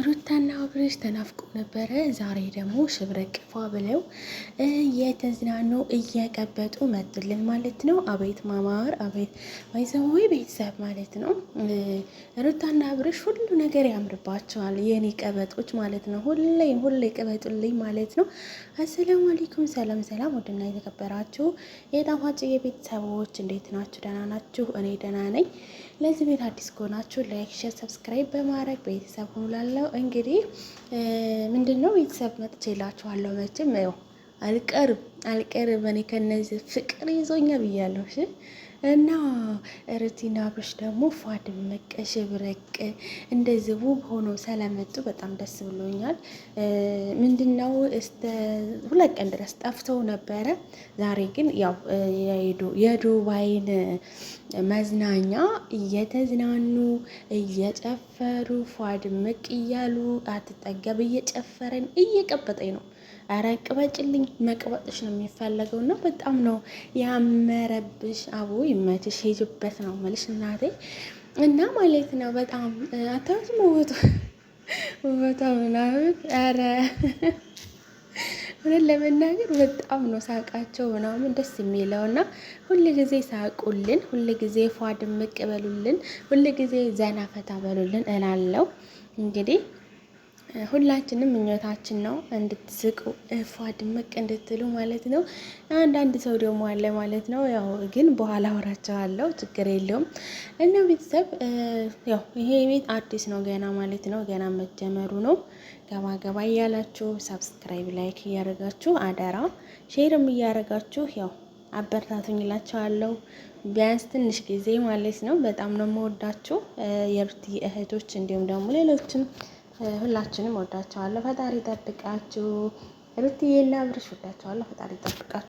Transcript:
ሩታና አብርሽ ተናፍቆ ነበረ። ዛሬ ደግሞ ሽብረቅ ፏ ብለው እየተዝናኑ እየቀበጡ መጡልን ማለት ነው። አቤት ማማር፣ አቤት ወይዘዊ ቤተሰብ ማለት ነው። ሩታና አብርሽ ሁሉ ነገር ያምርባቸዋል፣ የኔ ቀበጦች ማለት ነው። ሁሌ ቀበጡልኝ ማለት ነው። አሰላሙ አለይኩም፣ ሰላም ሰላም። ወድና የተከበራችሁ የጣፋጭ የቤተሰቦች እንዴት ናችሁ? ደህና ናችሁ? እኔ ደህና ነኝ። ለዚህ ቤት አዲስ ከሆናችሁ ላይክ፣ ሼር፣ ሰብስክራይብ በማድረግ ቤተሰብ ሁኑ። ላለው እንግዲህ ምንድነው ቤተሰብ መጥቼላችኋለሁ። መቼም ያው አልቀርም እኔ ከነዚህ ፍቅር ይዞኛ ብያለሁ። እሺ እና ሩቲና አብርሽ ደግሞ ፏ ድምቅ ሽብረቅ እንደዚህ ውብ ሆኖ ስለመጡ በጣም ደስ ብሎኛል። ምንድነው እስከ 2 ቀን ድረስ ጠፍተው ነበረ። ዛሬ ግን ያው የዱባይን መዝናኛ እየተዝናኑ እየጨፈሩ ፏ ድምቅ እያሉ አትጠገብ እየጨፈረን እየቀበጠኝ ነው። አረ ቅበጭልኝ፣ መቅበጥሽ ነው የሚፈለገው እና በጣም ነው ያመረብሽ። አቦ ይመችሽ፣ ሄጅበት ነው መልሽ እናቴ እና ማለት ነው። በጣም አታውትም ውበቷ ምናምን አረ እውነት ለመናገር በጣም ነው ሳቃቸው ምናምን ደስ የሚለው እና ሁል ጊዜ ሳቁልን፣ ሁል ጊዜ ፏ ድምቅ በሉልን፣ ሁል ጊዜ ዘና ፈታ በሉልን እላለው። እንግዲህ ሁላችንም ምኞታችን ነው እንድትስቁ ፏ ድምቅ እንድትሉ ማለት ነው። አንዳንድ ሰው ደግሞ አለ ማለት ነው። ያው ግን በኋላ አወራቸዋለሁ፣ ችግር የለውም። እና ቤተሰብ ያው ይሄ ቤት አዲስ ነው ገና ማለት ነው። ገና መጀመሩ ነው። ገባ እያላችሁ ሰብስክራይብ፣ ላይክ እያደረጋችሁ አደራ ሼርም እያደረጋችሁ ያው አበረታቱኝ እላችኋለሁ። ቢያንስ ትንሽ ጊዜ ማለት ነው። በጣም ነው የምወዳችሁ የሩቲ እህቶች፣ እንዲሁም ደግሞ ሌሎችም ሁላችንም ወዳቸዋለሁ። ፈጣሪ ይጠብቃችሁ። ሩቲዬና አብርሽ ወዳቸዋለሁ። ፈጣሪ ይጠብቃችሁ።